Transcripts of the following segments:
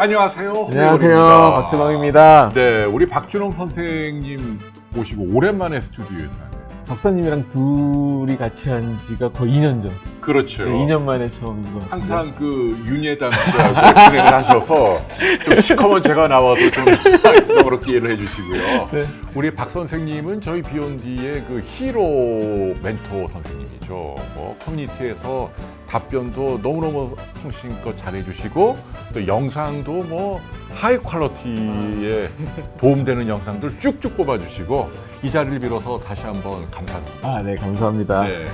안녕하세요. 안녕하세요. 홍대걸입니다. 박주범입니다. 네, 우리 박준홍 선생님 모시고 오랜만에 스튜디오에서 하네요. 박사님이랑 둘이 같이 한 지가 거의 2년 전. 그렇죠. 네, 2년 만에 처음인 것 같아요. 항상 그 윤예담 씨하고 진행을 하셔서 좀 시커먼 제가 나와도 좀 너그럽게 이해를 해주시고요. 네. 우리 박 선생님은 저희 비욘디의 그 히로 멘토 선생님이죠. 뭐 커뮤니티에서 답변도 너무너무 성심껏 잘해주시고 또 영상도 뭐 하이 퀄리티에 도움되는 영상들 쭉쭉 뽑아주시고 이 자리를 빌어서 다시 한번 감사드립니다. 아, 네, 감사합니다. 네.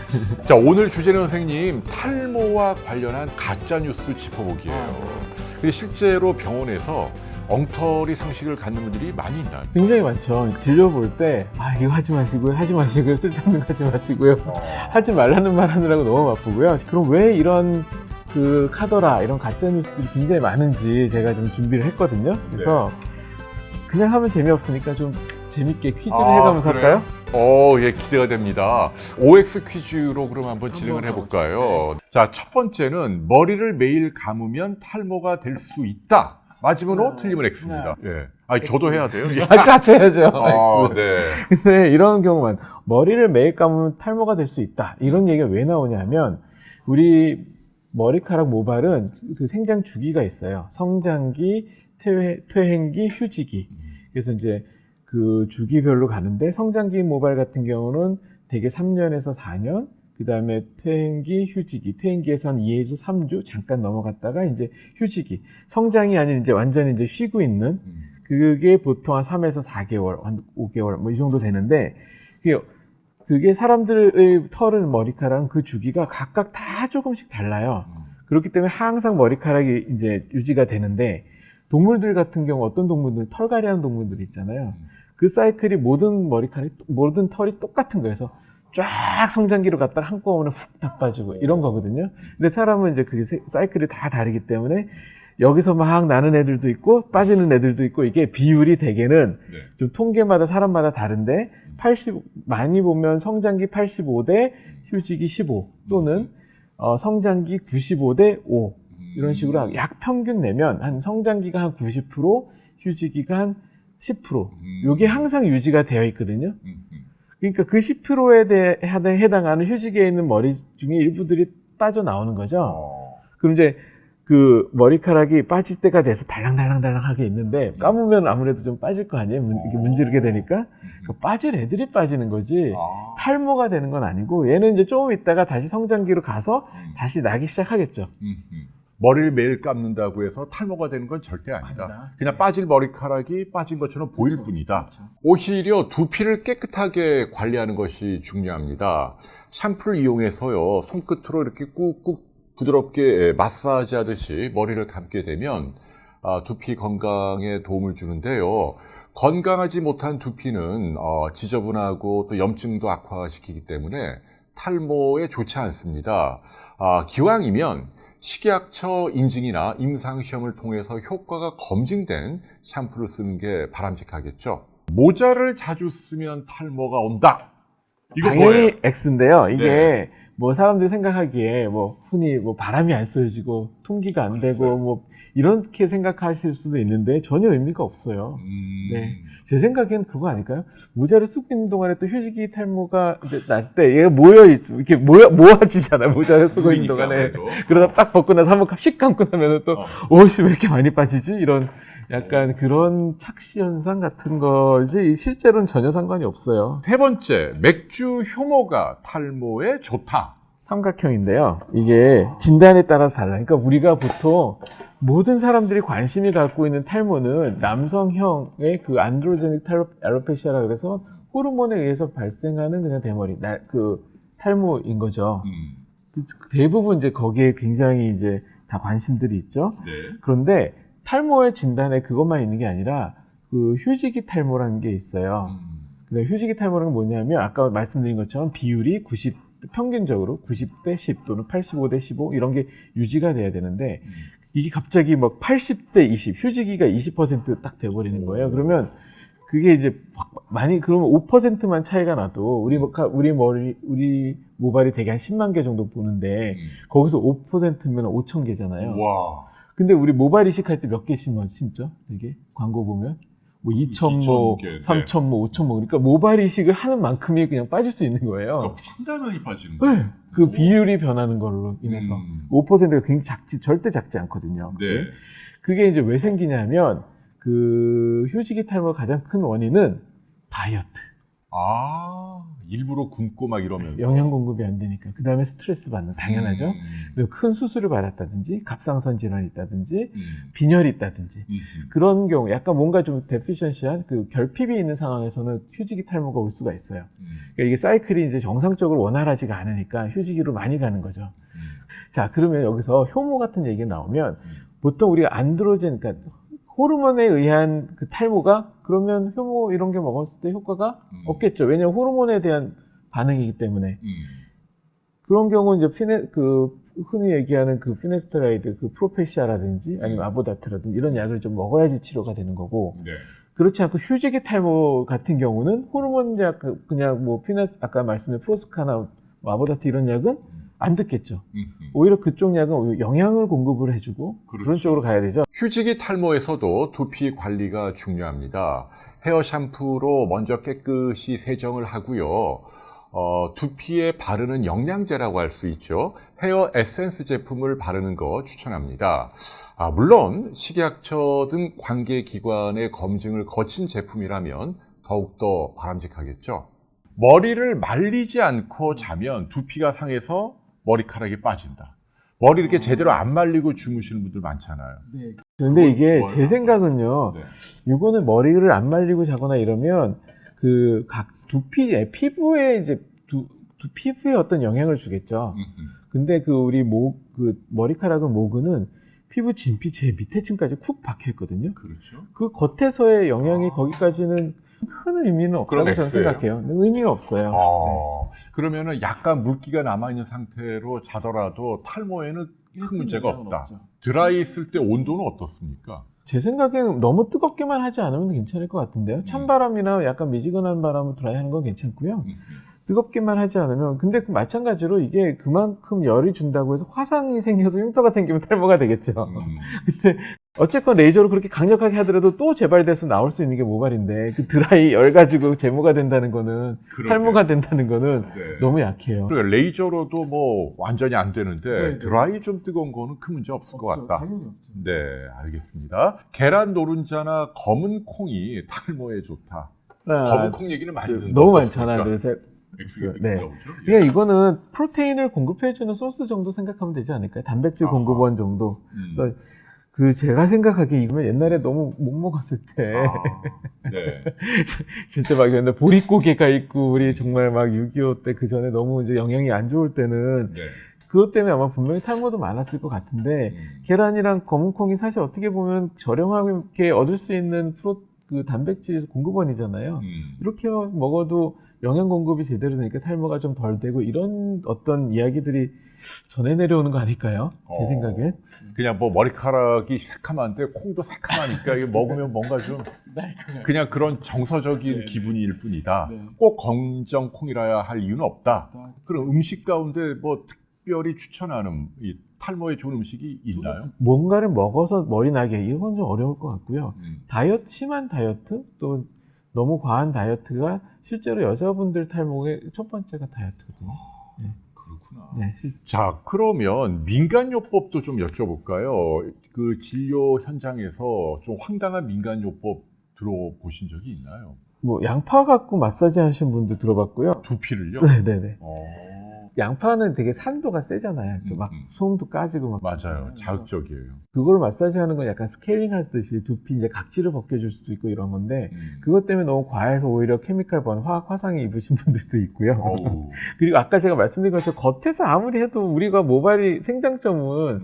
자, 오늘 주제는 선생님 탈모와 관련한 가짜 뉴스 짚어보기예요. 근데 실제로 병원에서 엉터리 상식을 갖는 분들이 많이 있나요? 굉장히 많죠. 진료 볼 때, 이거 하지 마시고요. 쓸데없는 거 하지 마시고요. 하지 말라는 말 하느라고 너무 바쁘고요. 그럼 왜 이런 그 카더라, 이런 가짜 뉴스들이 굉장히 많은지 제가 좀 준비를 했거든요. 그래서 그냥 하면 재미없으니까 좀 재밌게 퀴즈를 해가면서 할까요? 예, 기대가 됩니다. OX 퀴즈로 그럼 한번 진행을 해볼까요? 자, 첫 번째는 머리를 매일 감으면 탈모가 될 수 있다. 맞으면 O, 틀리면 X입니다. 예. 저도 해야 돼요? 예. 같이 해야죠. 네. 근데 이런 경우만 머리를 매일 감으면 탈모가 될 수 있다. 이런 얘기가 왜 나오냐면 우리 머리카락 모발은 그 생장 주기가 있어요. 성장기, 퇴행기, 휴지기. 그래서 이제 그 주기별로 가는데 성장기 모발 같은 경우는 대개 3년에서 4년, 그 다음에 퇴행기, 휴지기, 퇴행기에서 한 2주, 3주 잠깐 넘어갔다가 이제 휴지기, 성장이 아닌 이제 완전히 이제 쉬고 있는 그게 보통 한 3에서 4개월, 한 5개월 뭐 이 정도 되는데 그게 사람들의 털은 머리카락은 그 주기가 각각 다 조금씩 달라요. 그렇기 때문에 항상 머리카락이 이제 유지가 되는데 동물들 같은 경우 어떤 동물들 털갈이하는 동물들 있잖아요. 그 사이클이 모든 털이 똑같은 거예요. 그래서 쫙 성장기로 갔다가 한꺼번에 훅 다 빠지고 이런 거거든요. 근데 사람은 이제 그게 사이클이 다 다르기 때문에 여기서 막 나는 애들도 있고 빠지는 애들도 있고 이게 비율이 대개는 좀 통계마다 사람마다 다른데 많이 보면 성장기 85대 휴지기 15 또는 성장기 95대 5 이런 식으로 약 평균 내면 한 성장기가 한 90% 휴지기가 한 10% 이게 항상 유지가 되어 있거든요. 그러니까 그 10%에 해당하는 휴지기에 있는 머리 중에 일부들이 빠져나오는 거죠. 그럼 이제 그 머리카락이 빠질 때가 돼서 달랑달랑하게 있는데 감으면 아무래도 좀 빠질 거 아니에요? 이렇게 문지르게 되니까. 빠질 애들이 빠지는 거지 탈모가 되는 건 아니고 얘는 이제 조금 있다가 다시 성장기로 가서 다시 나기 시작하겠죠. 머리를 매일 감는다고 해서 탈모가 되는 건 절대 아니다. 그냥 빠질 머리카락이 빠진 것처럼 보일 뿐이다. 오히려 두피를 깨끗하게 관리하는 것이 중요합니다. 샴푸를 이용해서요, 손끝으로 이렇게 꾹꾹 부드럽게 마사지 하듯이 머리를 감게 되면 두피 건강에 도움을 주는데요. 건강하지 못한 두피는 지저분하고 또 염증도 악화시키기 때문에 탈모에 좋지 않습니다. 기왕이면 식약처 인증이나 임상시험을 통해서 효과가 검증된 샴푸를 쓰는 게 바람직하겠죠. 모자를 자주 쓰면 탈모가 온다. 이거 당연히 뭐예요? X인데요. 이게 뭐 사람들이 생각하기에 뭐 흔히 뭐 바람이 안 쏘여지고 통기가 안 되고 뭐 이렇게 생각하실 수도 있는데 전혀 의미가 없어요. 네. 제 생각엔 그거 아닐까요? 모자를 쓰고 있는 동안에 또 휴지기 탈모가 이제 날 때 얘가 이렇게 모아지잖아요. 모자를 쓰고 있는 동안에. 그러다 딱 벗고 나서 한번 씩 감고 나면 또 오씨 왜 이렇게 많이 빠지지? 이런 약간 그런 착시 현상 같은 거지 실제로는 전혀 상관이 없어요. 세 번째, 맥주 효모가 탈모에 좋다. 삼각형인데요. 이게 진단에 따라서 달라요. 그러니까 우리가 보통 모든 사람들이 관심이 갖고 있는 탈모는 남성형의 그 안드로제닉 알로페시아라 그래서 호르몬에 의해서 발생하는 그냥 대머리, 그 탈모인 거죠. 대부분 이제 거기에 굉장히 이제 다 관심들이 있죠. 그런데 탈모의 진단에 그것만 있는 게 아니라 그 휴지기 탈모라는 게 있어요. 근데 휴지기 탈모는 뭐냐면 아까 말씀드린 것처럼 비율이 평균적으로 90대 10 또는 85대 15 이런 게 유지가 돼야 되는데 이게 갑자기 막 80대 20 휴지기가 20% 딱 돼버리는 거예요. 그러면 그게 이제 그러면 5%만 차이가 나도 우리 모발이 대개 한 10만 개 정도 보는데 거기서 5%면 5천 개잖아요. 와. 근데 우리 모발 이식할 때 몇 개 심죠? 되게 광고 보면 뭐 2,000모, 3,000모, 5,000모. 그러니까 모발 이식을 하는 만큼이 그냥 빠질 수 있는 거예요. 그러니까 상당히 많이 빠지는 거예요. 네. 그 비율이 변하는 걸로 인해서 5%가 굉장히 절대 작지 않거든요. 네. 그게 이제 왜 생기냐면 그 휴지기 탈모의 가장 큰 원인은 다이어트. 아, 일부러 굶고 막 이러면서. 영양 공급이 안 되니까. 그 다음에 스트레스 받는, 당연하죠. 그리고 큰 수술을 받았다든지, 갑상선 질환이 있다든지, 빈혈이 있다든지. 그런 경우, 약간 뭔가 좀 데피션시한 그 결핍이 있는 상황에서는 휴지기 탈모가 올 수가 있어요. 그러니까 이게 사이클이 이제 정상적으로 원활하지가 않으니까 휴지기로 많이 가는 거죠. 자, 그러면 여기서 효모 같은 얘기가 나오면 보통 우리가 안드로젠, 그러니까 호르몬에 의한 그 탈모가 그러면 효모 이런 게 먹었을 때 효과가 없겠죠. 왜냐하면 호르몬에 대한 반응이기 때문에. 그런 경우는 이제 흔히 얘기하는 그 피네스테라이드, 그 프로페시아라든지 아니면 아보다트라든지 이런 약을 좀 먹어야지 치료가 되는 거고. 네. 그렇지 않고 휴지기 탈모 같은 경우는 호르몬 약, 그냥 뭐 아까 말씀드린 프로스카나 뭐 아보다트 이런 약은 안 듣겠죠. 오히려 그쪽 약은 오히려 영양을 공급을 해주고 그렇죠. 그런 쪽으로 가야 되죠. 휴지기 탈모에서도 두피 관리가 중요합니다. 헤어 샴푸로 먼저 깨끗이 세정을 하고요. 두피에 바르는 영양제라고 할 수 있죠. 헤어 에센스 제품을 바르는 거 추천합니다. 물론 식약처 등 관계기관의 검증을 거친 제품이라면 더욱더 바람직하겠죠. 머리를 말리지 않고 자면 두피가 상해서 머리카락이 빠진다. 머리 이렇게 제대로 안 말리고 주무시는 분들 많잖아요. 네. 근데 이게 제 생각은요. 네. 이거는 머리를 안 말리고 자거나 이러면 그 각 피부에 이제 피부에 어떤 영향을 주겠죠. 근데 그 우리 머리카락은 모근은 피부 진피 제일 밑에 층까지 쿡 박혀 있거든요. 그렇죠. 그 겉에서의 영향이 거기까지는 큰 의미는 없다고 저는 X예요? 생각해요. 의미가 없어요. 그러면은 약간 물기가 남아있는 상태로 자더라도 탈모에는 큰 문제가 없다. 없죠. 드라이 있을 때 온도는 어떻습니까? 제 생각에는 너무 뜨겁게만 하지 않으면 괜찮을 것 같은데요. 찬바람이나 약간 미지근한 바람을 드라이하는 건 괜찮고요. 뜨겁게만 하지 않으면, 근데 마찬가지로 이게 그만큼 열이 준다고 해서 화상이 생겨서 흉터가 생기면 탈모가 되겠죠. 근데 어쨌건 레이저로 그렇게 강력하게 하더라도 또 재발돼서 나올 수 있는 게 모발인데 그 드라이 열 가지고 제모가 된다는 거는 탈모가 된다는 거는 네. 너무 약해요. 그러니까 레이저로도 뭐 완전히 안 되는데 네. 드라이 좀 뜨거운 거는 큰 문제 없을 것 같다. 당연히 없죠. 네, 알겠습니다. 계란 노른자나 검은 콩이 탈모에 좋다. 검은 콩 얘기는 많이 듣는데 너무 많잖아. 하나, 둘, 셋. 네. 네. 그러니까 이거는 프로테인을 공급해주는 소스 정도 생각하면 되지 않을까요? 단백질 공급원 정도. 그래서 제가 생각하기에 이거면 옛날에 너무 못 먹었을 때 네. 진짜 막 옛날 보릿고개가 있고 우리 정말 막 6.25 때 그 전에 너무 이제 영양이 안 좋을 때는 네. 그것 때문에 아마 분명히 탈모도 많았을 것 같은데 계란이랑 검은콩이 사실 어떻게 보면 저렴하게 얻을 수 있는 그 단백질 공급원이잖아요. 이렇게 먹어도 영양 공급이 제대로 되니까 탈모가 좀 덜 되고 이런 어떤 이야기들이 전해 내려오는 거 아닐까요? 제 생각엔. 그냥 뭐 머리카락이 새카만데 콩도 새카마니까 이게 먹으면 뭔가 좀 그냥 그런 정서적인 기분일 뿐이다. 꼭 검정 콩이라야 할 이유는 없다. 그럼 음식 가운데 뭐 특별히 추천하는 이 탈모에 좋은 음식이 있나요? 뭔가를 먹어서 머리 나게 이건 좀 어려울 것 같고요. 심한 다이어트 또 너무 과한 다이어트가 실제로 여자분들 탈모의 첫 번째가 다이어트거든요. 네. 그렇구나. 네. 자, 그러면 민간요법도 좀 여쭤볼까요? 그 진료 현장에서 좀 황당한 민간요법 들어보신 적이 있나요? 뭐 양파 갖고 마사지 하신 분도 들어봤고요. 두피를요? 네네네. 양파는 되게 산도가 세잖아요. 막 소음도 까지고 막. 맞아요. 자극적이에요. 그걸 마사지하는 건 약간 스케일링 하듯이 두피 이제 각질을 벗겨줄 수도 있고 이런 건데 그것 때문에 너무 과해서 오히려 케미칼 화학 화상이 입으신 분들도 있고요. 그리고 아까 제가 말씀드린 것처럼 겉에서 아무리 해도 우리가 모발이 생장점은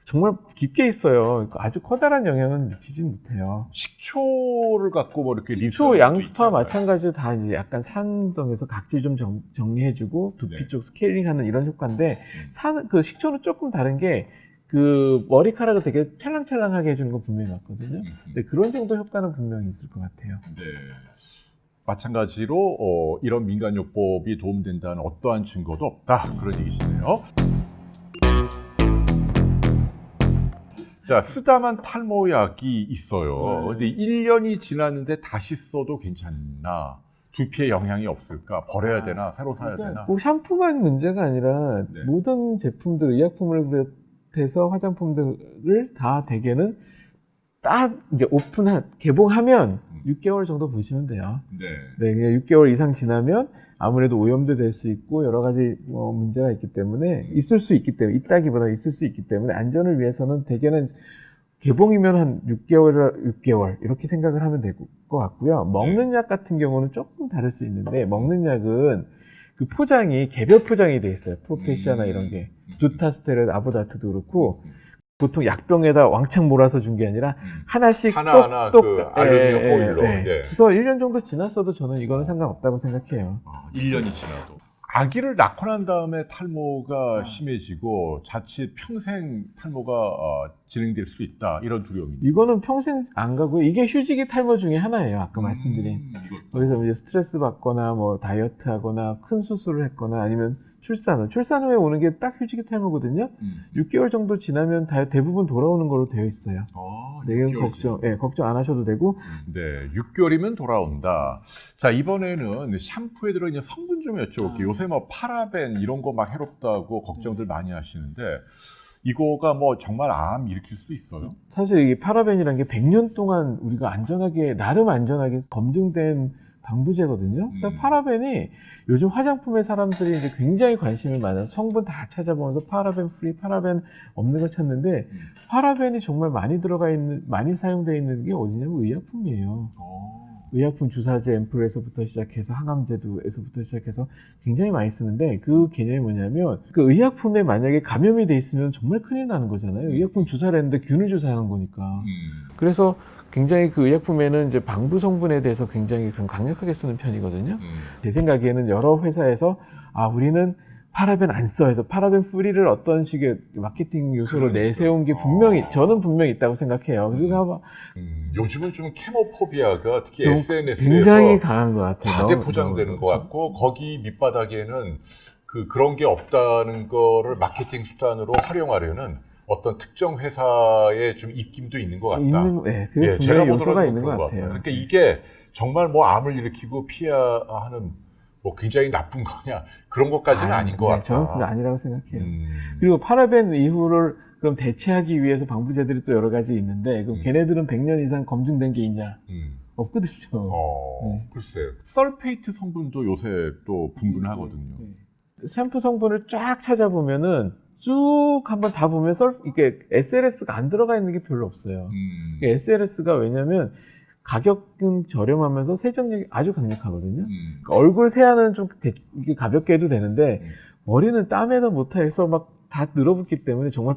정말 깊게 있어요. 아주 커다란 영향은 미치지 못해요. 식초를 갖고 뭐 이렇게 식초, 양파 마찬가지로 다 이제 약간 산성에서 각질 좀 정리해주고 두피 쪽 스케일링하는 이런 효과인데 그 식초는 조금 다른 게 그 머리카락을 되게 찰랑찰랑하게 해주는 건 분명히 맞거든요. 근데 그런 정도 효과는 분명히 있을 것 같아요. 네. 마찬가지로 이런 민간요법이 도움된다는 어떠한 증거도 없다. 그런 얘기시네요. 자, 쓰다만 탈모약이 있어요. 근데 1년이 지났는데 다시 써도 괜찮나? 두피에 영향이 없을까? 버려야 되나? 새로 사야 되나? 뭐 샴푸만 문제가 아니라 네. 모든 제품들, 의약품을 비롯해서 화장품들을 다 대개는 딱 이제 개봉하면 6개월 정도 보시면 돼요. 네. 네, 그냥 6개월 이상 지나면 아무래도 오염도 될 수 있고 여러 가지 문제가 있기 때문에 있다기보다 있을 수 있기 때문에 안전을 위해서는 대개는 개봉이면 한 6개월 이렇게 생각을 하면 될 것 같고요. 먹는 약 같은 경우는 조금 다를 수 있는데 먹는 약은 그 포장이 개별 포장이 돼 있어요. 프로페시아나 이런 게 두타스테로이드, 아보다트도 그렇고 보통 약병에다 왕창 몰아서 준 게 아니라 하나씩 하나하나 그 알루미늄 포일로. 네. 네. 그래서 1년 정도 지났어도 저는 이거는 상관없다고 생각해요. 1년이 지나도. 아기를 낳고 난 다음에 탈모가 심해지고 자칫 평생 탈모가 진행될 수 있다. 이런 두려움이. 이거는 평생 안 가고요. 이게 휴지기 탈모 중에 하나예요. 아까 말씀드린. 거기서 이제 스트레스 받거나 뭐 다이어트 하거나 큰 수술을 했거나 아니면 출산 후에 오는 게 딱 휴지기 탈모거든요. 6개월 정도 지나면 대부분 돌아오는 걸로 되어 있어요. 네, 걱정 안 하셔도 되고. 네, 6개월이면 돌아온다. 자, 이번에는 샴푸에 들어있는 성분 좀 여쭤볼게요. 요새 뭐 파라벤 이런 거 막 해롭다고 걱정들 많이 하시는데 이거가 뭐 정말 암 일으킬 수 있어요? 사실 이 파라벤이라는 게 100년 동안 우리가 나름 안전하게 검증된 방부제거든요. 그래서 파라벤이 요즘 화장품에 사람들이 이제 굉장히 관심을 많아서 성분 다 찾아보면서 파라벤 프리, 파라벤 없는 걸 찾는데 파라벤이 정말 많이 사용되어 있는 게 어디냐면 의약품이에요. 의약품 주사제 앰플에서부터 시작해서 항암제도에서부터 시작해서 굉장히 많이 쓰는데 그 개념이 뭐냐면 그 의약품에 만약에 감염이 돼 있으면 정말 큰일 나는 거잖아요. 의약품 주사를 했는데 균을 주사하는 거니까. 그래서 굉장히 그 의약품에는 이제 방부 성분에 대해서 굉장히 좀 강력하게 쓰는 편이거든요. 제 생각에는 여러 회사에서 우리는 파라벤 안 써 해서 파라벤 프리를 어떤 식의 마케팅 요소로 내세운 게 저는 분명히 있다고 생각해요. 그리고 요즘은 좀 케모포비아가 특히 좀 SNS에서 굉장히 강한 것 같아요. 과대 포장되는 것 같고 거기 밑바닥에는 그런 게 없다는 거를 마케팅 수단으로 활용하려는 어떤 특정 회사의 좀 입김도 있는 것 같다. 그게 분명히 요소가 있는 것 같아요. 그러니까 이게 정말 뭐 암을 일으키고 피하는 뭐 굉장히 나쁜 거냐 그런 것까지는 아닌 것 같다. 저는 아니라고 생각해요. 그리고 파라벤 이후를 그럼 대체하기 위해서 방부제들이 또 여러 가지 있는데 그럼 걔네들은 100년 이상 검증된 게 있냐? 없거든요. 글쎄요. 설페이트 성분도 요새 또 분분하거든요. 샴푸 성분을 쫙 찾아보면은 쭉 한번 다 보면 이게 SLS가 안 들어가 있는 게 별로 없어요. SLS가 왜냐면 가격은 저렴하면서 세정력이 아주 강력하거든요. 그러니까 얼굴 세안은 좀 이게 가볍게 해도 되는데 머리는 땀에도 못해서 막 다 늘어붙기 때문에 정말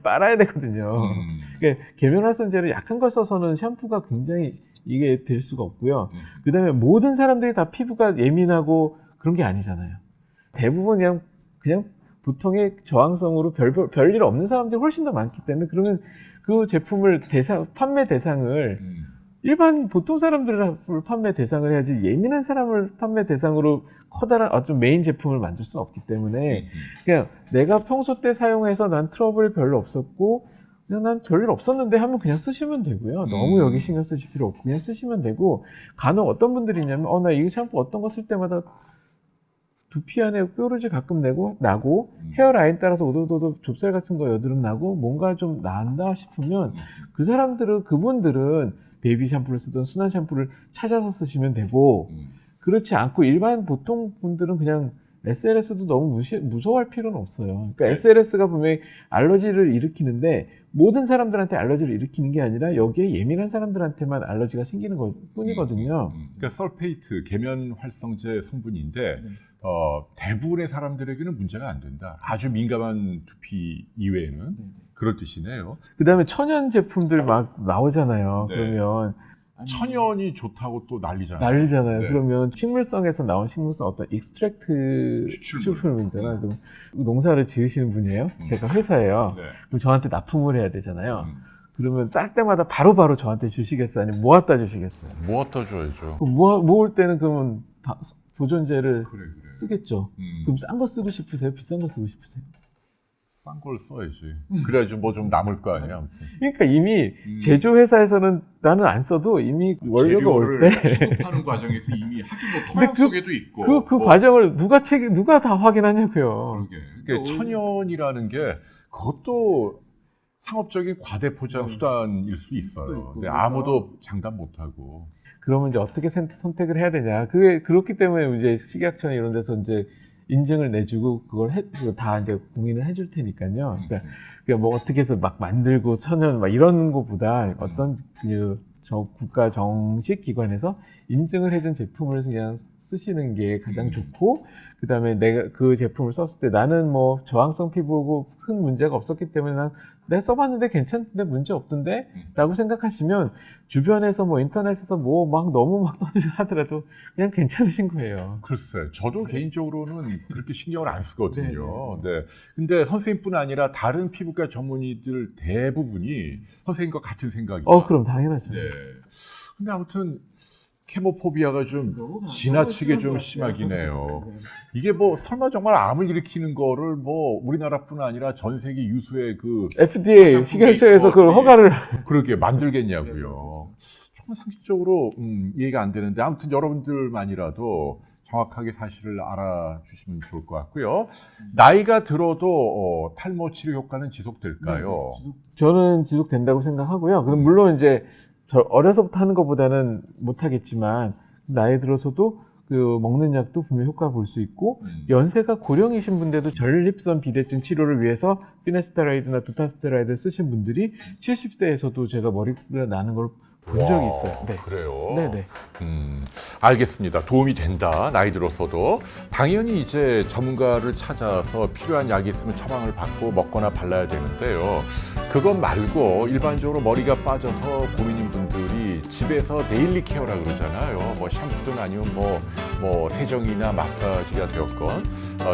빨아야 되거든요. 그러니까 계면활성제를 약한 걸 써서는 샴푸가 굉장히 이게 될 수가 없고요. 그 다음에 모든 사람들이 다 피부가 예민하고 그런 게 아니잖아요. 대부분 그냥 보통의 저항성으로 별일 없는 사람들이 훨씬 더 많기 때문에 그러면 그 제품을 판매 대상을 일반 보통 사람들을 판매 대상을 해야지 예민한 사람을 판매 대상으로 커다란 좀 메인 제품을 만들 수는 없기 때문에 그냥 내가 평소 때 사용해서 난 트러블이 별로 없었고 그냥 난 별일 없었는데 하면 그냥 쓰시면 되고요. 너무 여기 신경 쓰실 필요 없고 그냥 쓰시면 되고 간혹 어떤 분들이 있냐면 나 이 샴푸 어떤 거 쓸 때마다 두피 안에 뾰루지 가끔 나고 헤어라인 따라서 오도도도 좁쌀 같은 거 여드름 나고 뭔가 좀 난다 싶으면 그분들은 베이비 샴푸를 쓰던 순한 샴푸를 찾아서 쓰시면 되고 그렇지 않고 일반 보통 분들은 그냥 SLS도 너무 무서워할 필요는 없어요. 그러니까 SLS가 분명히 알러지를 일으키는데 모든 사람들한테 알러지를 일으키는 게 아니라 여기에 예민한 사람들한테만 알러지가 생기는 것 뿐이거든요. 그러니까 설페이트 계면 활성제 성분인데 대부분의 사람들에게는 문제가 안 된다. 아주 민감한 두피 이외에는 그럴 뜻이네요. 그 다음에 천연 제품들 막 나오잖아요. 네. 그러면 천연이 좋다고 또 난리잖아요. 네. 그러면 식물성에서 나온 어떤 익스트랙트 추출물이잖아요. 그럼 농사를 지으시는 분이에요. 제가 회사예요. 그럼 저한테 납품을 해야 되잖아요. 그러면 딸 때마다 바로바로 저한테 주시겠어요? 아니면 모았다 주시겠어요? 모았다 줘야죠. 모을 때는 그러면 보존제를 쓰겠죠. 그럼 싼 거 쓰고 싶으세요? 비싼 거 쓰고 싶으세요? 싼 걸 써야지. 그래야지 뭐 좀 남을 거 아니야. 아무튼. 그러니까 이미 제조회사에서는 나는 안 써도 이미 원료가 올 때. 수급하는 과정에서 이미 하긴 뭐 토양 속에도 있고. 그 과정을 누가 다 확인하냐고요. 그게 천연이라는 게 그것도 상업적인 과대 포장 수단일 수 있어요. 근데 아무도 장담 못 하고. 그러면 이제 어떻게 선택을 해야 되냐. 그게 그렇기 때문에 이제 식약처나 이런 데서 이제 인증을 내주고 그걸 다 이제 공인을 해줄 테니까요. 그러니까 뭐 어떻게 해서 막 만들고 천연 막 이런 거보다 어떤 저 국가 정식 기관에서 인증을 해준 제품을 그냥 쓰시는 게 가장 좋고, 그 다음에 내가 그 제품을 썼을 때 나는 뭐 저항성 피부고 큰 문제가 없었기 때문에 내가 써봤는데 괜찮던데 문제 없던데? 라고 생각하시면 주변에서 뭐 인터넷에서 뭐 막 너무 막 떠들하더라도 그냥 괜찮으신 거예요. 글쎄, 저도 개인적으로는 그렇게 신경을 안 쓰거든요. 네. 근데 선생님뿐 아니라 다른 피부과 전문의들 대부분이 선생님과 같은 생각이에요. 그럼 당연하죠. 네. 근데 아무튼 케모포비아가 좀 지나치게 좀 심하긴 해요. 이게 뭐 설마 정말 암을 일으키는 거를 뭐 우리나라뿐 아니라 전 세계 유수의 그 FDA 식약처에서 그걸 허가를 그러게 만들겠냐고요. 조금 상식적으로 이해가 안 되는데 아무튼 여러분들만이라도 정확하게 사실을 알아주시면 좋을 것 같고요. 나이가 들어도 탈모 치료 효과는 지속될까요? 저는 지속된다고 생각하고요. 그럼 물론 이제 어려서부터 하는 것보다는 못하겠지만 나이 들어서도 그 먹는 약도 분명 효과 볼 수 있고 연세가 고령이신 분들도 전립선 비대증 치료를 위해서 피네스테라이드나 두타스테라이드 쓰신 분들이 70대에서도 제가 머리가 나는 걸 본 적이 있어요. 네. 그래요? 네네. 알겠습니다. 도움이 된다. 나이 들어서도. 당연히 이제 전문가를 찾아서 필요한 약이 있으면 처방을 받고 먹거나 발라야 되는데요. 그것 말고 일반적으로 머리가 빠져서 고민인 분들이 집에서 데일리 케어라 그러잖아요. 뭐 샴푸든 아니면 뭐 세정이나 마사지가 되었건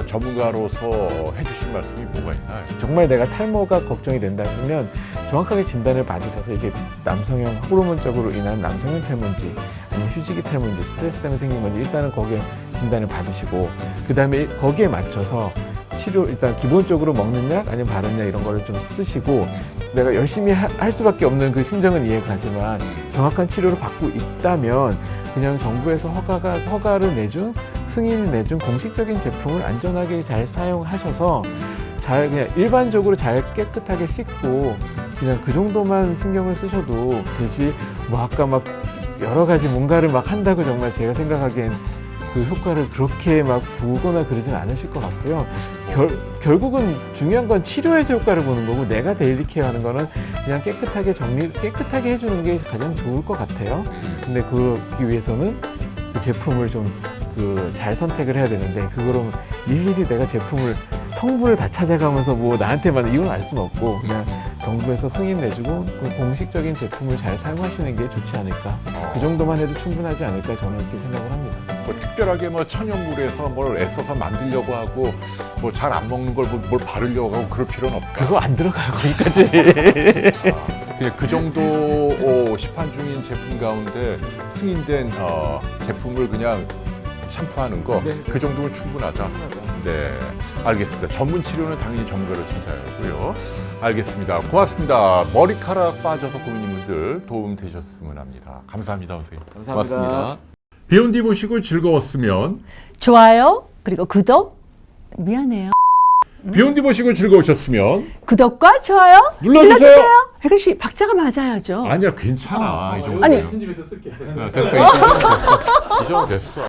전문가로서 해주실 말씀이 뭐가 있나요? 정말 내가 탈모가 걱정이 된다면 정확하게 진단을 받으셔서 이게 남성형 호르몬적으로 인한 남성형 탈모인지 아니면 휴지기 탈모인지 스트레스 때문에 생긴 건지 일단은 거기에 진단을 받으시고 그 다음에 거기에 맞춰서 치료 일단 기본적으로 먹는 약 아니면 바르는 약 이런 거를 좀 쓰시고 내가 열심히 할 수밖에 없는 그 심정은 이해가지만 정확한 치료를 받고 있다면 그냥 정부에서 허가를 내준 승인을 내준 공식적인 제품을 안전하게 잘 사용하셔서 잘 그냥 일반적으로 잘 깨끗하게 씻고 그냥 그 정도만 신경을 쓰셔도 되지 뭐 아까 막 여러 가지 뭔가를 막 한다고 정말 제가 생각하기엔 그 효과를 그렇게 막 보거나 그러진 않으실 것 같고요. 결국은 중요한 건 치료에서 효과를 보는 거고 내가 데일리 케어하는 거는 그냥 깨끗하게 해주는 게 가장 좋을 것 같아요. 근데 그러기 위해서는 그 제품을 좀 잘 선택을 해야 되는데 그거로 일일이 내가 제품을 성분을 다 찾아가면서 뭐 나한테만 이건 알 수는 없고 그냥 정부에서 승인 내주고 그 공식적인 제품을 잘 사용하시는 게 좋지 않을까. 그 정도만 해도 충분하지 않을까 저는 이렇게 생각을 합니다. 뭐 특별하게 뭐 천연물에서 뭘 애써서 만들려고 하고 뭐 잘 안 먹는 걸 뭘 바르려고 하고 그럴 필요는 없다. 그거 안 들어가요 거기까지. 그냥 그 정도 시판 중인 제품 가운데 승인된 제품을 그냥 샴푸하는 거 그 정도면 충분하다. 네, 알겠습니다. 전문 치료는 당연히 전문가를 찾아야 하고요. 알겠습니다. 고맙습니다. 머리카락 빠져서 고민인 분들 도움 되셨으면 합니다. 감사합니다, 선생님. 감사합니다. 고맙습니다. 비욘디 보시고 즐거웠으면 좋아요, 그리고 구독, 미안해요. 비욘디 보시고 즐거우셨으면 구독과 좋아요 눌러주세요. 혜근 씨, 박자가 맞아야죠. 아니야, 괜찮아. 이 정도. 아니. 편집해서 쓸게. 됐어. 이 정도 됐어.